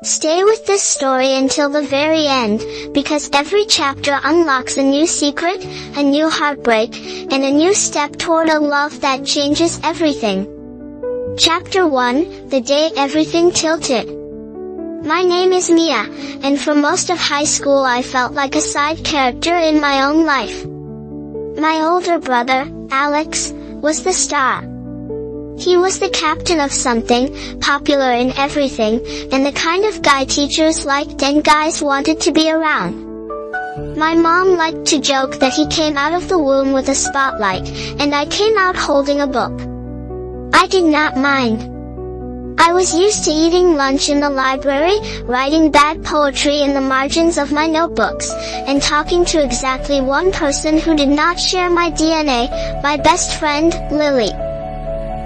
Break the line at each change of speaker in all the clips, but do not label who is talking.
Stay with this story until the very end, because every chapter unlocks a new secret, a new heartbreak, and a new step toward a love that changes everything. Chapter 1, The Day Everything Tilted. My name is Mia, and for most of high school I felt like a side character in my own life. My older brother, Alex, was the star. He was the captain of something, popular in everything, and the kind of guy teachers liked and guys wanted to be around. My mom liked to joke that he came out of the womb with a spotlight, and I came out holding a book. I did not mind. I was used to eating lunch in the library, writing bad poetry in the margins of my notebooks, and talking to exactly one person who did not share my DNA, my best friend, Lily.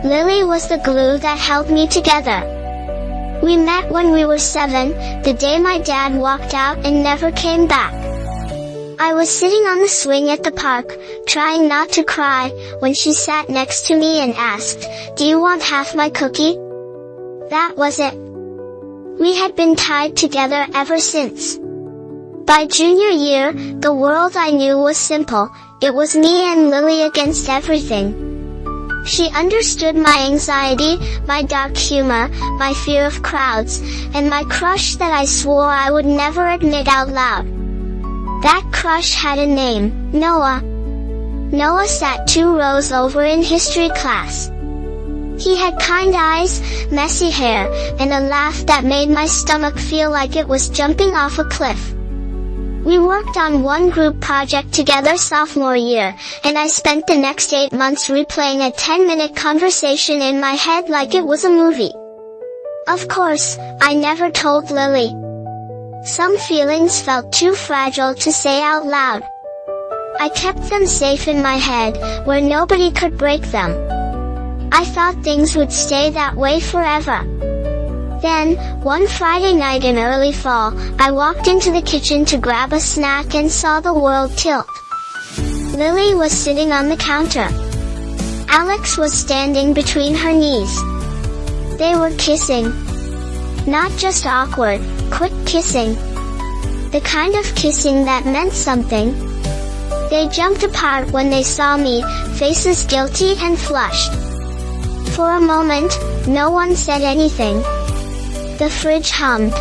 Lily was the glue that held me together. We met when we were 7, the day my dad walked out and never came back. I was sitting on the swing at the park, trying not to cry, when she sat next to me and asked, "Do you want half my cookie?" That was it. We had been tied together ever since. By junior year, the world I knew was simple. It was me and Lily against everything. She understood my anxiety, my dark humor, my fear of crowds, and my crush that I swore I would never admit out loud. That crush had a name, Noah. Noah sat 2 rows over in history class. He had kind eyes, messy hair, and a laugh that made my stomach feel like it was jumping off a cliff. We worked on one group project together sophomore year, and I spent the next 8 months replaying a 10-minute conversation in my head like it was a movie. Of course, I never told Lily. Some feelings felt too fragile to say out loud. I kept them safe in my head, where nobody could break them. I thought things would stay that way forever. Then, one Friday night in early fall, I walked into the kitchen to grab a snack and saw the world tilt. Lily was sitting on the counter. Alex was standing between her knees. They were kissing. Not just awkward, quick kissing. The kind of kissing that meant something. They jumped apart when they saw me, faces guilty and flushed. For a moment, no one said anything. The fridge hummed.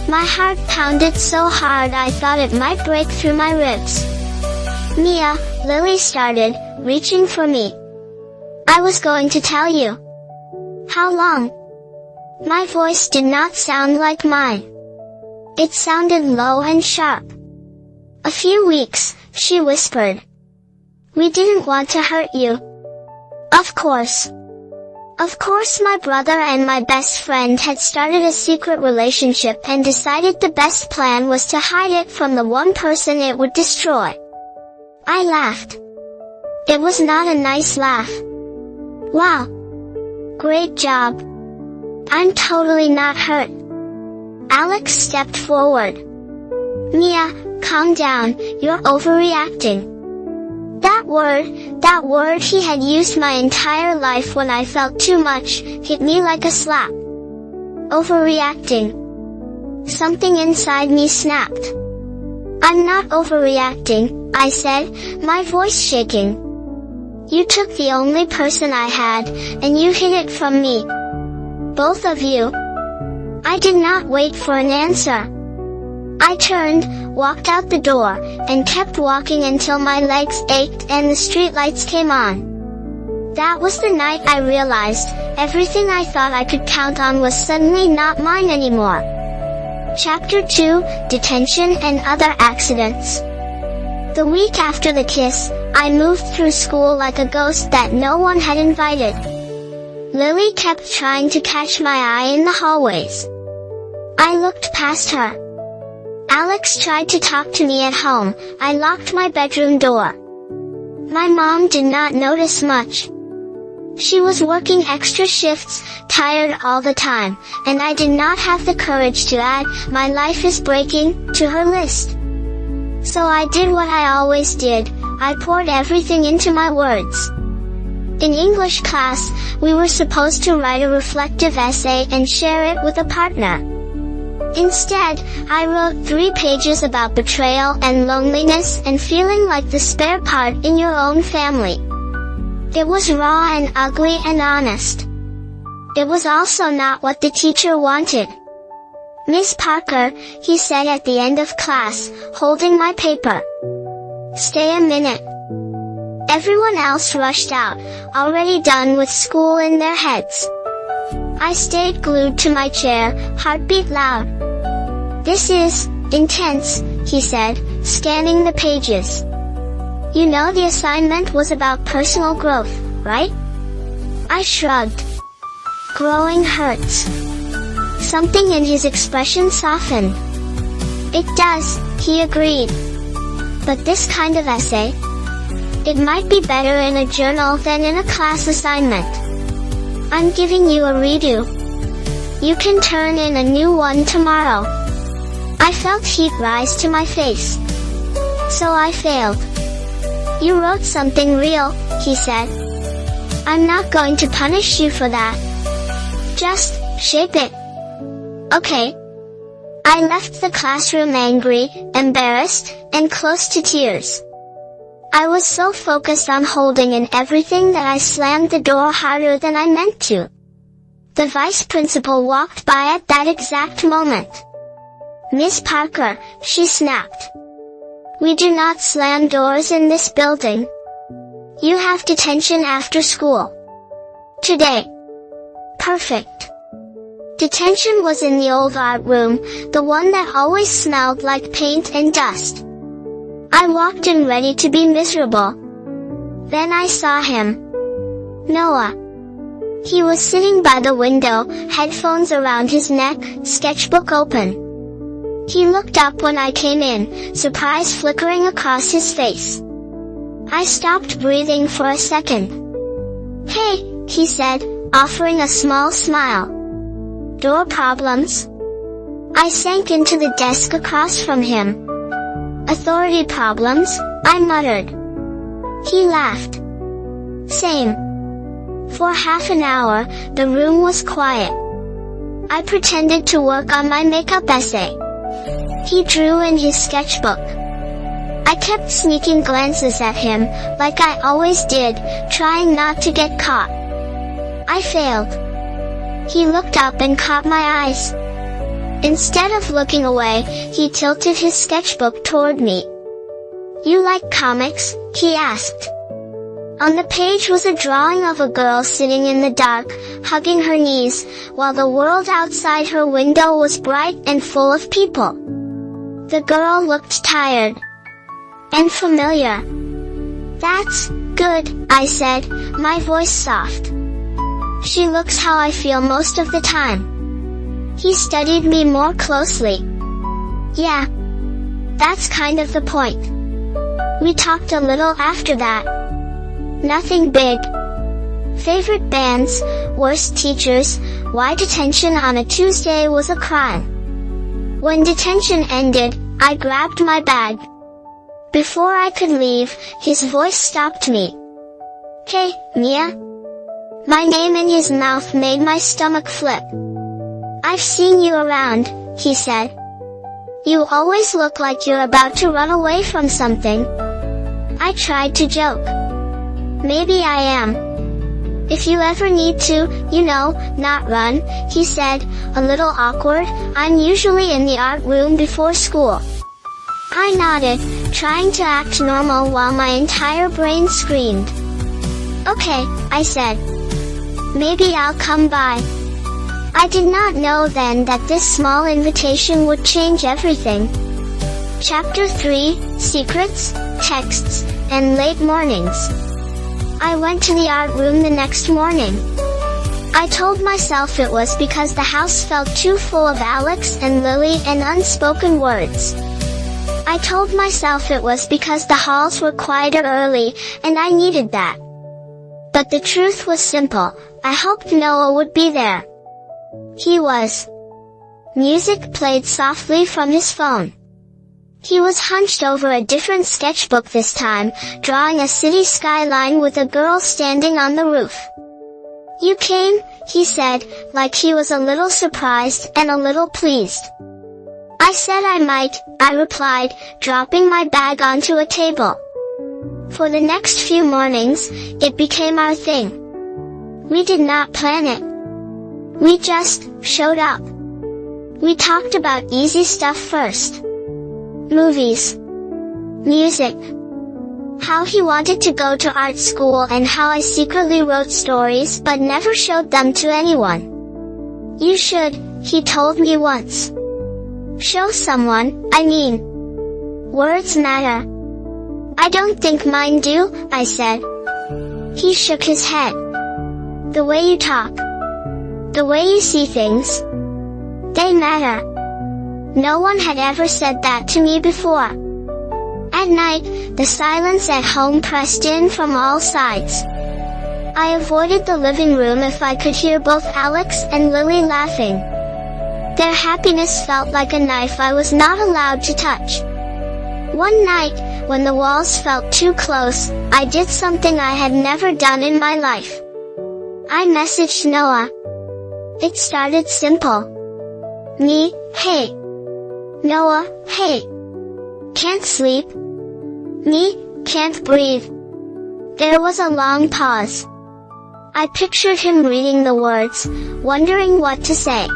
My heart pounded so hard I thought it might break through my ribs. "Mia," Lily started, reaching for me. "I was going to tell you." "How long?" My voice did not sound like mine. It sounded low and sharp. "A few weeks," she whispered. "We didn't want to hurt you." Of course. Of course, my brother and my best friend had started a secret relationship and decided the best plan was to hide it from the one person it would destroy. I laughed. It was not a nice laugh. "Wow. Great job. I'm totally not hurt." Alex stepped forward. "Mia, calm down, you're overreacting." That word he had used my entire life when I felt too much, hit me like a slap. Overreacting. Something inside me snapped. "I'm not overreacting," I said, my voice shaking. "You took the only person I had, and you hid it from me. Both of you." I did not wait for an answer. I turned, walked out the door, and kept walking until my legs ached and the streetlights came on. That was the night I realized, everything I thought I could count on was suddenly not mine anymore. Chapter 2, Detention and Other Accidents. The week after the kiss, I moved through school like a ghost that no one had invited. Lily kept trying to catch my eye in the hallways. I looked past her. Alex tried to talk to me at home. I locked my bedroom door. My mom did not notice much. She was working extra shifts, tired all the time, and I did not have the courage to add, "My life is breaking," to her list. So I did what I always did, I poured everything into my words. In English class, we were supposed to write a reflective essay and share it with a partner. Instead, I wrote 3 pages about betrayal and loneliness and feeling like the spare part in your own family. It was raw and ugly and honest. It was also not what the teacher wanted. "Miss Parker," he said at the end of class, holding my paper. "Stay a minute." Everyone else rushed out, already done with school in their heads. I stayed glued to my chair, heartbeat loud. "This is intense," he said, scanning the pages. "You know the assignment was about personal growth, right?" I shrugged. "Growing hurts." Something in his expression softened. "It does," he agreed. "But this kind of essay? It might be better in a journal than in a class assignment. I'm giving you a redo. You can turn in a new one tomorrow." I felt heat rise to my face. So I failed. "You wrote something real," he said. "I'm not going to punish you for that. Just shape it." Okay. I left the classroom angry, embarrassed, and close to tears. I was so focused on holding in everything that I slammed the door harder than I meant to. The vice principal walked by at that exact moment. "Miss Parker," she snapped. "We do not slam doors in this building. You have detention after school. Today." Perfect. Detention was in the old art room, the one that always smelled like paint and dust. I walked in ready to be miserable. Then I saw him. Noah. He was sitting by the window, headphones around his neck, sketchbook open. He looked up when I came in, surprise flickering across his face. I stopped breathing for a second. "Hey," he said, offering a small smile. "Door problems?" I sank into the desk across from him. "Authority problems," I muttered. He laughed. "Same." For half an hour, the room was quiet. I pretended to work on my makeup essay. He drew in his sketchbook. I kept sneaking glances at him, like I always did, trying not to get caught. I failed. He looked up and caught my eyes. Instead of looking away, he tilted his sketchbook toward me. "You like comics?" he asked. On the page was a drawing of a girl sitting in the dark, hugging her knees, while the world outside her window was bright and full of people. The girl looked tired. And familiar. "That's good," I said, my voice soft. "She looks how I feel most of the time." He studied me more closely. "Yeah. That's kind of the point." We talked a little after that. Nothing big. Favorite bands, worst teachers, why detention on a Tuesday was a crime. When detention ended, I grabbed my bag. Before I could leave, his voice stopped me. "Hey, Mia?" My name in his mouth made my stomach flip. "I've seen you around," he said. "You always look like you're about to run away from something." I tried to joke. "Maybe I am. If you ever need to, not run," he said, a little awkward. "I'm usually in the art room before school." I nodded, trying to act normal while my entire brain screamed. "Okay," I said. "Maybe I'll come by." I did not know then that this small invitation would change everything. Chapter 3, Secrets, Texts, and Late Mornings. I went to the art room the next morning. I told myself it was because the house felt too full of Alex and Lily and unspoken words. I told myself it was because the halls were quieter early, and I needed that. But the truth was simple. I hoped Noah would be there. He was. Music played softly from his phone. He was hunched over a different sketchbook this time, drawing a city skyline with a girl standing on the roof. "You came," he said, like he was a little surprised and a little pleased. I said I might, I replied, dropping my bag onto a table. For the next few mornings, it became our thing. We did not plan it. We just showed up. We talked about easy stuff first. Movies. Music. How he wanted to go to art school and how I secretly wrote stories but never showed them to anyone. You should, he told me once. Show someone, I mean. Words matter. I don't think mine do, I said. He shook his head. The way you talk. The way you see things. They matter. No one had ever said that to me before. At night, the silence at home pressed in from all sides. I avoided the living room if I could hear both Alex and Lily laughing. Their happiness felt like a knife I was not allowed to touch. One night, when the walls felt too close, I did something I had never done in my life. I messaged Noah. It started simple. Me, hey. Noah, hey. Can't sleep. Me, can't breathe. There was a long pause. I pictured him reading the words, wondering what to say.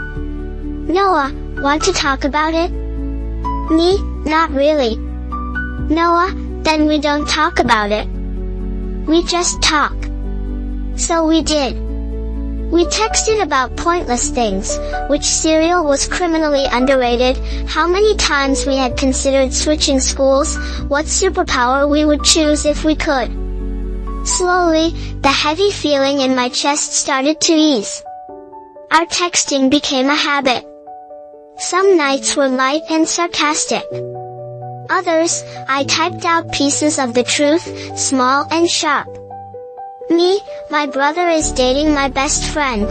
Noah, want to talk about it? Me, not really. Noah, then we don't talk about it. We just talk. So we did. We texted about pointless things, which cereal was criminally underrated, how many times we had considered switching schools, what superpower we would choose if we could. Slowly, the heavy feeling in my chest started to ease. Our texting became a habit. Some nights were light and sarcastic. Others, I typed out pieces of the truth, small and sharp. Me, my brother is dating my best friend.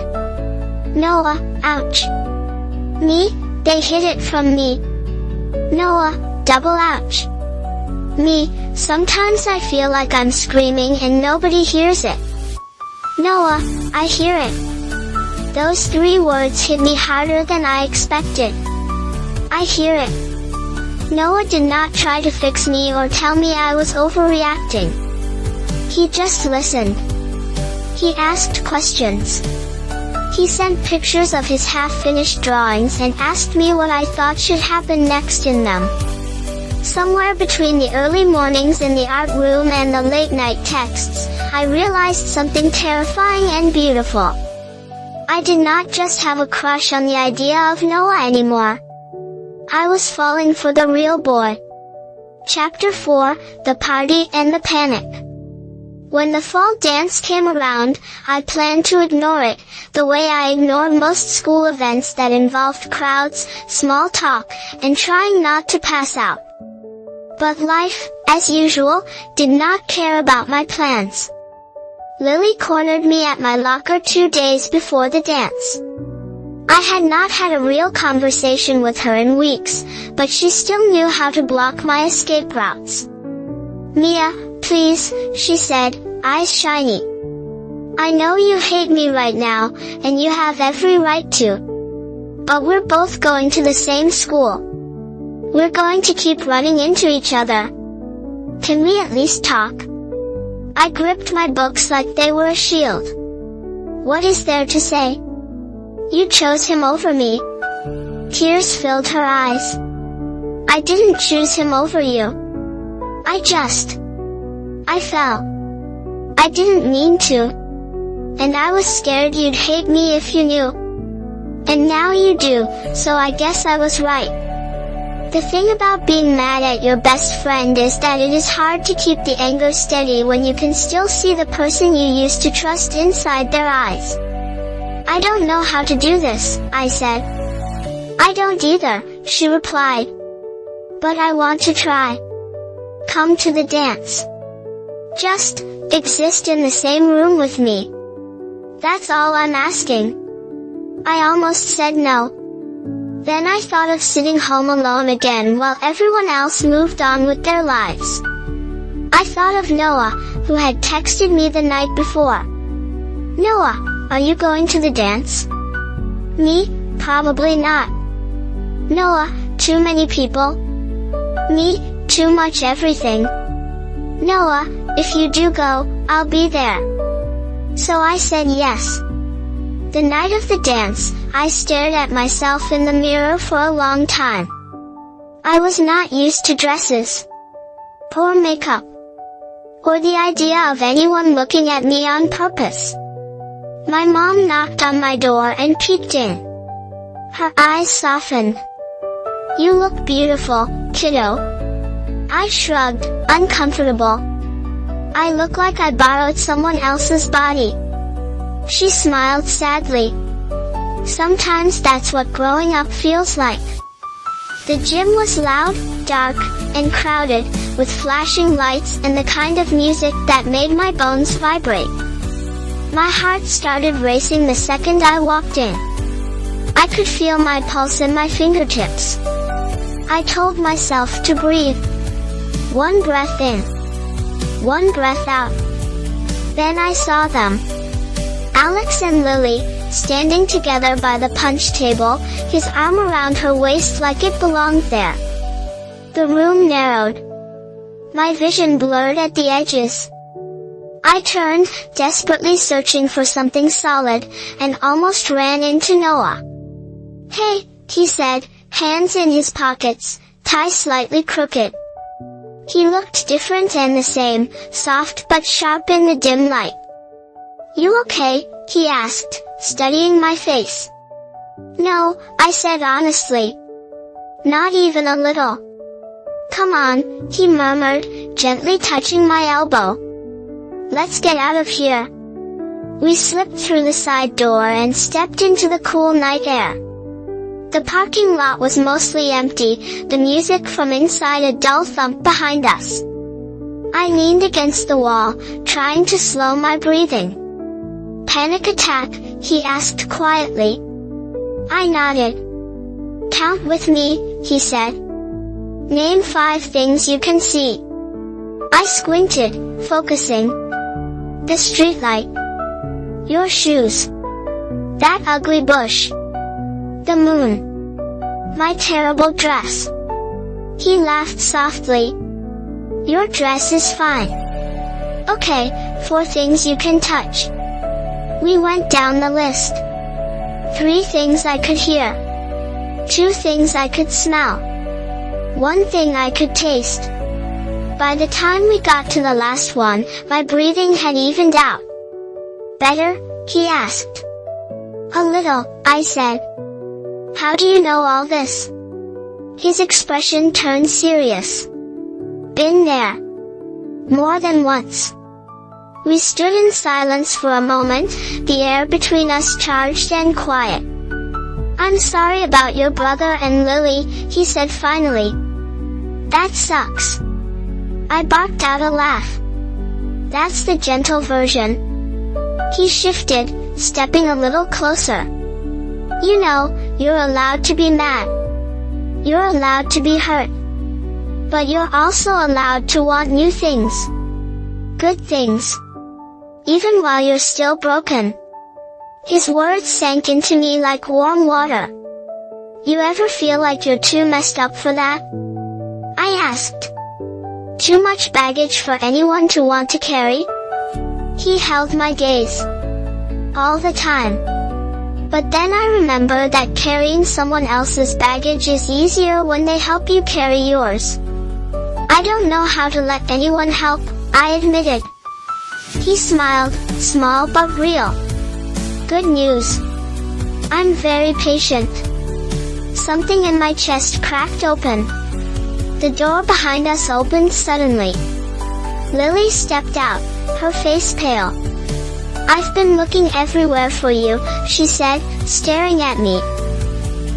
Noah, ouch. Me, they hid it from me. Noah, double ouch. Me, sometimes I feel like I'm screaming and nobody hears it. Noah, I hear it. Those 3 words hit me harder than I expected. I hear it. Noah did not try to fix me or tell me I was overreacting. He just listened. He asked questions. He sent pictures of his half-finished drawings and asked me what I thought should happen next in them. Somewhere between the early mornings in the art room and the late-night texts, I realized something terrifying and beautiful. I did not just have a crush on the idea of Noah anymore. I was falling for the real boy. Chapter 4, The Party and the Panic. When the fall dance came around, I planned to ignore it, the way I ignore most school events that involved crowds, small talk, and trying not to pass out. But life, as usual, did not care about my plans. Lily cornered me at my locker 2 days before the dance. I had not had a real conversation with her in weeks, but she still knew how to block my escape routes. Mia, please, she said, eyes shiny. I know you hate me right now, and you have every right to. But we're both going to the same school. We're going to keep running into each other. Can we at least talk? I gripped my books like they were a shield. What is there to say? You chose him over me. Tears filled her eyes. I didn't choose him over you. I fell. I didn't mean to. And I was scared you'd hate me if you knew. And now you do, so I guess I was right. The thing about being mad at your best friend is that it is hard to keep the anger steady when you can still see the person you used to trust inside their eyes. I don't know how to do this, I said. I don't either, she replied. But I want to try. Come to the dance. Just exist in the same room with me. That's all I'm asking. I almost said no. Then I thought of sitting home alone again while everyone else moved on with their lives. I thought of Noah, who had texted me the night before. Noah, are you going to the dance? Me, probably not. Noah, too many people? Me, too much everything. Noah, if you do go, I'll be there. So I said yes. The night of the dance, I stared at myself in the mirror for a long time. I was not used to dresses, poor makeup, or the idea of anyone looking at me on purpose. My mom knocked on my door and peeked in. Her eyes softened. You look beautiful, kiddo. I shrugged, uncomfortable. I look like I borrowed someone else's body. She smiled sadly. Sometimes that's what growing up feels like. The gym was loud, dark, and crowded, with flashing lights and the kind of music that made my bones vibrate. My heart started racing the second I walked in. I could feel my pulse in my fingertips. I told myself to breathe. One breath in. One breath out. Then I saw them. Alex and Lily, standing together by the punch table, his arm around her waist like it belonged there. The room narrowed. My vision blurred at the edges. I turned, desperately searching for something solid, and almost ran into Noah. Hey, he said, hands in his pockets, tie slightly crooked. He looked different and the same, soft but sharp in the dim light. You okay? He asked, studying my face. No, I said honestly. Not even a little. Come on, he murmured, gently touching my elbow. Let's get out of here. We slipped through the side door and stepped into the cool night air. The parking lot was mostly empty, the music from inside a dull thump behind us. I leaned against the wall, trying to slow my breathing. Panic attack? He asked quietly. I nodded. Count with me, he said. Name 5 things you can see. I squinted, focusing. The streetlight. Your shoes. That ugly bush. The moon. My terrible dress. He laughed softly. Your dress is fine. Okay, 4 things you can touch. We went down the list. 3 things I could hear. 2 things I could smell. 1 thing I could taste. By the time we got to the last one, my breathing had evened out. Better? He asked. A little, I said. How do you know all this? His expression turned serious. Been there. More than once. We stood in silence for a moment, the air between us charged and quiet. I'm sorry about your brother and Lily, he said finally. That sucks. I barked out a laugh. That's the gentle version. He shifted, stepping a little closer. You know, you're allowed to be mad. You're allowed to be hurt. But you're also allowed to want new things. Good things. Even while you're still broken. His words sank into me like warm water. You ever feel like you're too messed up for that? I asked. Too much baggage for anyone to want to carry? He held my gaze. All the time. But then I remember that carrying someone else's baggage is easier when they help you carry yours. I don't know how to let anyone help, I admitted. He smiled, small but real. Good news. I'm very patient. Something in my chest cracked open. The door behind us opened suddenly. Lily stepped out, her face pale. I've been looking everywhere for you, she said, staring at me.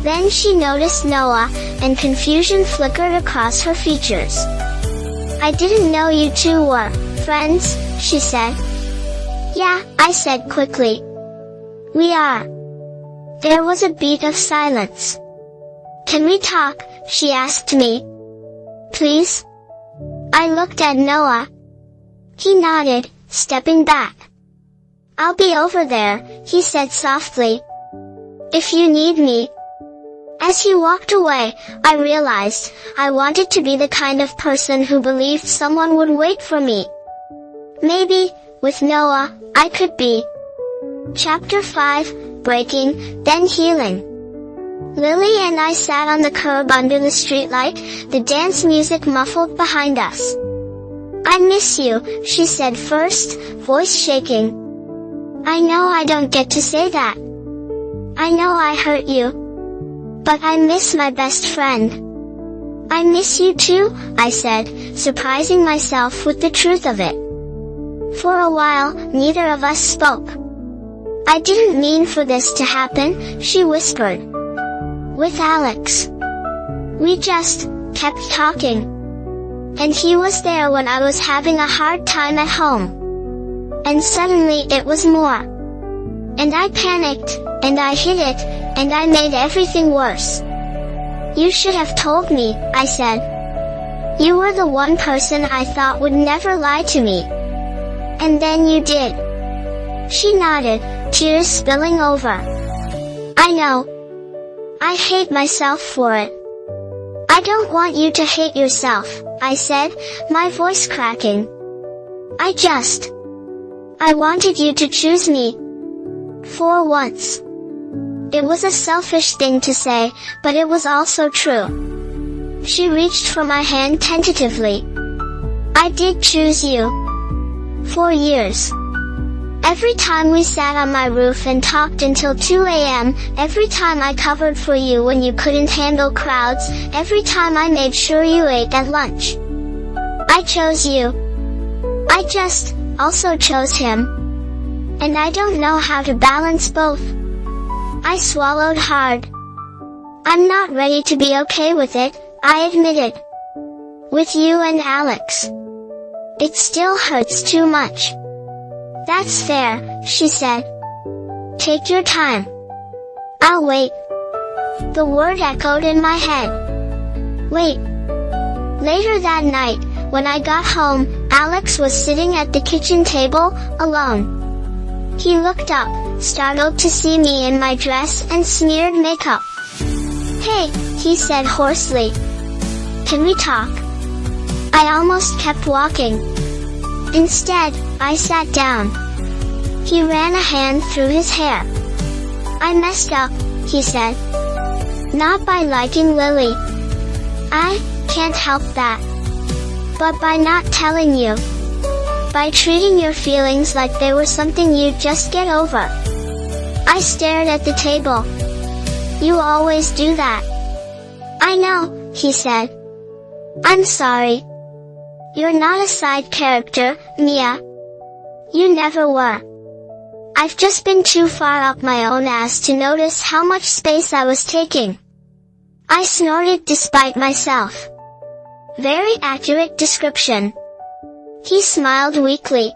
Then she noticed Noah, and confusion flickered across her features. I didn't know you two were friends, she said. Yeah, I said quickly. We are. There was a beat of silence. Can we talk? She asked me. Please? I looked at Noah. He nodded, stepping back. I'll be over there, he said softly. If you need me. As he walked away, I realized I wanted to be the kind of person who believed someone would wait for me. Maybe, with Noah, I could be. Chapter 5, Breaking, Then Healing. Lily and I sat on the curb under the streetlight, the dance music muffled behind us. "I miss you," she said first, voice shaking. "I know I don't get to say that. I know I hurt you. But I miss my best friend." "I miss you too," I said, surprising myself with the truth of it. For a while, neither of us spoke. "I didn't mean for this to happen," she whispered. "With Alex. We just kept talking. And he was there when I was having a hard time at home. And suddenly it was more. And I panicked, and I hid it, and I made everything worse. You should have told me," I said. "You were the one person I thought would never lie to me. And then you did." She nodded, tears spilling over. "I know. I hate myself for it." "I don't want you to hate yourself," I said, my voice cracking. I wanted you to choose me. For once. It was a selfish thing to say, but it was also true. She reached for my hand tentatively. "I did choose you. For years. Every time we sat on my roof and talked until 2 a.m., every time I covered for you when you couldn't handle crowds, every time I made sure you ate at lunch. I chose you. I just also chose him. And I don't know how to balance both." I swallowed hard. "I'm not ready to be okay with it," I admitted. "With you and Alex. It still hurts too much." "That's fair," she said. "Take your time. I'll wait." The word echoed in my head. Wait. Later that night, when I got home, Alex was sitting at the kitchen table, alone. He looked up, startled to see me in my dress and smeared makeup. "Hey," he said hoarsely. "Can we talk?" I almost kept walking. Instead, I sat down. He ran a hand through his hair. "I messed up," he said. "Not by liking Lily. I can't help that. But by not telling you. By treating your feelings like they were something you'd just get over." I stared at the table. "You always do that." "I know," he said. "I'm sorry. You're not a side character, Mia. You never were. I've just been too far up my own ass to notice how much space I was taking." I snorted despite myself. Very accurate description. He smiled weakly.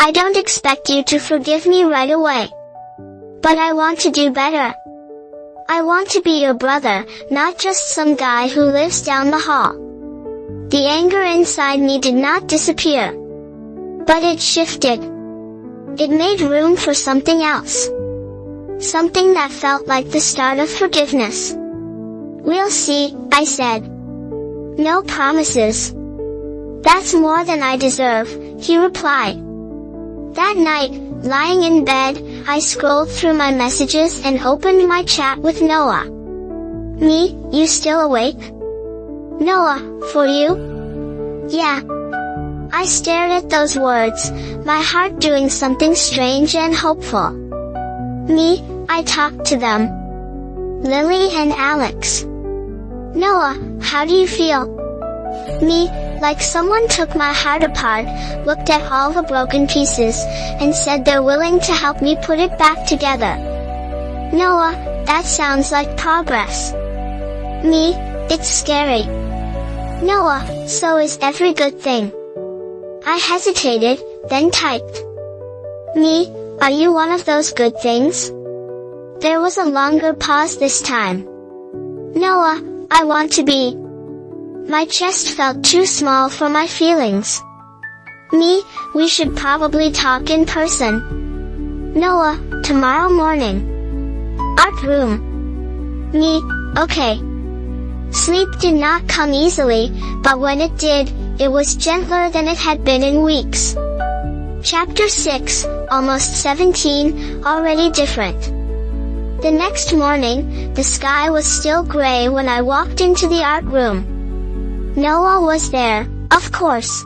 "I don't expect you to forgive me right away. But I want to do better. I want to be your brother, not just some guy who lives down the hall." The anger inside me did not disappear. But it shifted. It made room for something else. Something that felt like the start of forgiveness. "We'll see," I said. "No promises." "That's more than I deserve," he replied. That night, lying in bed, I scrolled through my messages and opened my chat with Noah. "Me, you still awake?" "Noah, for you?" "Yeah." I stared at those words, my heart doing something strange and hopeful. "Me, I talked to them. Lily and Alex." "Noah, how do you feel?" "Me, like someone took my heart apart, looked at all the broken pieces, and said they're willing to help me put it back together." "Noah, that sounds like progress." "Me, it's scary." "Noah, so is every good thing." I hesitated, then typed. "Me, are you one of those good things?" There was a longer pause this time. "Noah, I want to be." My chest felt too small for my feelings. "Me, we should probably talk in person." "Noah, tomorrow morning. Art room." "Me, Okay. Sleep did not come easily, but when it did, it was gentler than it had been in weeks. Chapter 6, almost 17, already different. The next morning, the sky was still gray when I walked into the art room. Noah was there, of course.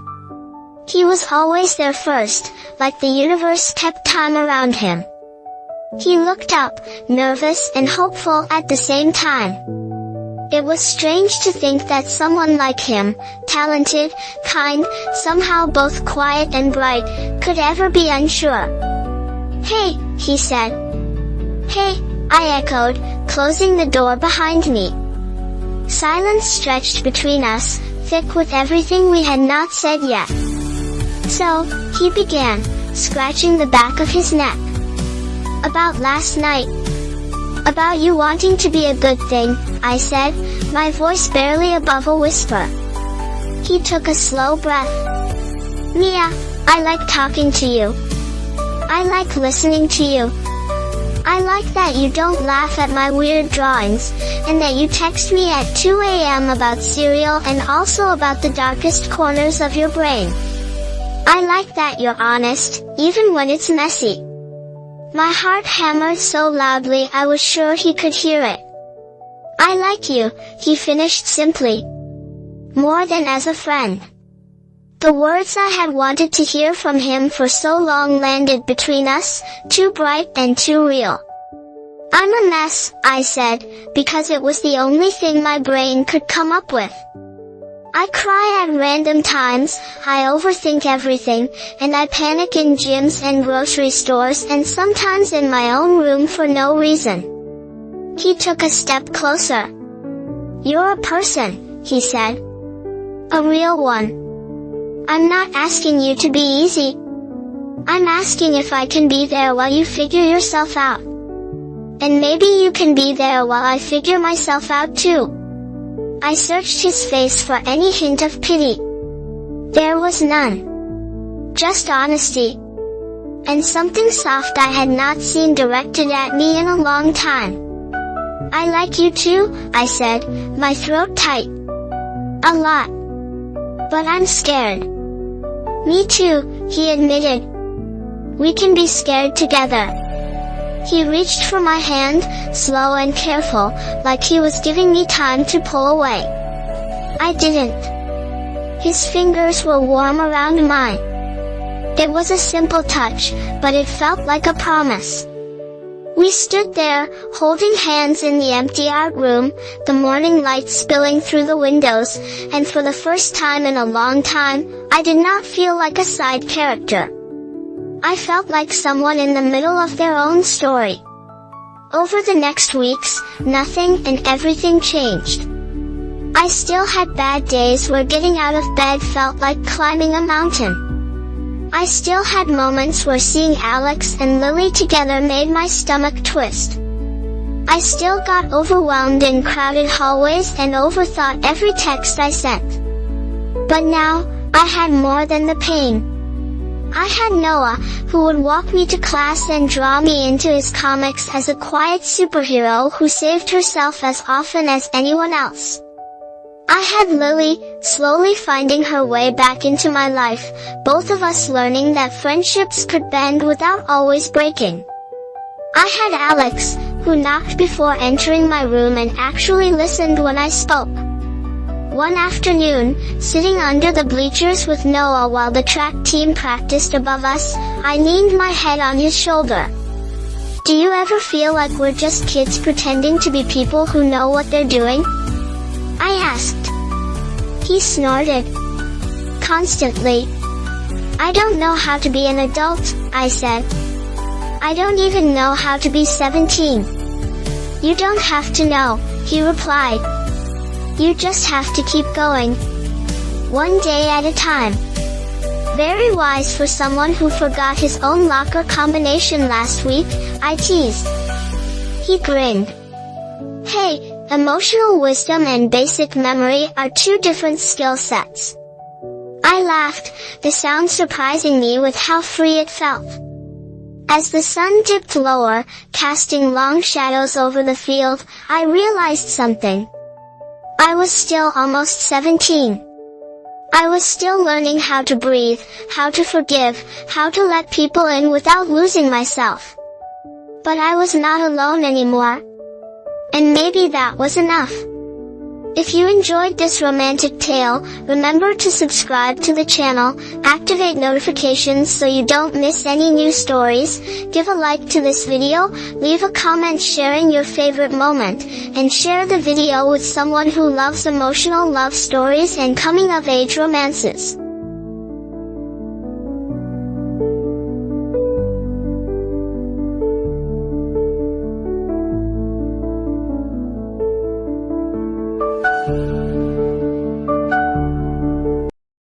He was always there first, like the universe kept time around him. He looked up, nervous and hopeful at the same time. It was strange to think that someone like him, talented, kind, somehow both quiet and bright, could ever be unsure. "Hey," he said. "Hey," I echoed, closing the door behind me. Silence stretched between us, thick with everything we had not said yet. So, he began, scratching the back of his neck. "About last night. About you wanting to be a good thing," I said, my voice barely above a whisper. He took a slow breath. "Mia, I like talking to you. I like listening to you. I like that you don't laugh at my weird drawings, and that you text me at 2 a.m. about cereal and also about the darkest corners of your brain. I like that you're honest, even when it's messy." My heart hammered so loudly I was sure he could hear it. "I like you," he finished simply. "More than as a friend." The words I had wanted to hear from him for so long landed between us, too bright and too real. "I'm a mess," I said, because it was the only thing my brain could come up with. I cry at random times, I overthink everything, and I panic in gyms and grocery stores and sometimes in my own room for no reason. He took a step closer. "You're a person," he said. "A real one. I'm not asking you to be easy. I'm asking if I can be there while you figure yourself out. And maybe you can be there while I figure myself out too." I searched his face for any hint of pity. There was none. Just honesty. And something soft I had not seen directed at me in a long time. "I like you too," I said, my throat tight. "A lot. But I'm scared." "Me too," he admitted. "We can be scared together." He reached for my hand, slow and careful, like he was giving me time to pull away. I didn't. His fingers were warm around mine. It was a simple touch, but it felt like a promise. We stood there, holding hands in the empty art room, the morning light spilling through the windows, and for the first time in a long time, I did not feel like a side character. I felt like someone in the middle of their own story. Over the next weeks, nothing and everything changed. I still had bad days where getting out of bed felt like climbing a mountain. I still had moments where seeing Alex and Lily together made my stomach twist. I still got overwhelmed in crowded hallways and overthought every text I sent. But now, I had more than the pain. I had Noah, who would walk me to class and draw me into his comics as a quiet superhero who saved herself as often as anyone else. I had Lily, slowly finding her way back into my life, both of us learning that friendships could bend without always breaking. I had Alex, who knocked before entering my room and actually listened when I spoke. One afternoon, sitting under the bleachers with Noah while the track team practiced above us, I leaned my head on his shoulder. "Do you ever feel like we're just kids pretending to be people who know what they're doing?" I asked. He snorted. "Constantly. I don't know how to be an adult," I said. "I don't even know how to be 17. "You don't have to know," he replied. "You just have to keep going. One day at a time." Very wise for someone who forgot his own locker combination last week, I teased. He grinned. "Hey, emotional wisdom and basic memory are two different skill sets." I laughed, the sound surprising me with how free it felt. As the sun dipped lower, casting long shadows over the field, I realized something. I was still almost 17. I was still learning how to breathe, how to forgive, how to let people in without losing myself. But I was not alone anymore. And maybe that was enough. If you enjoyed this romantic tale, remember to subscribe to the channel, activate notifications so you don't miss any new stories, give a like to this video, leave a comment sharing your favorite moment, and share the video with someone who loves emotional love stories and coming-of-age romances.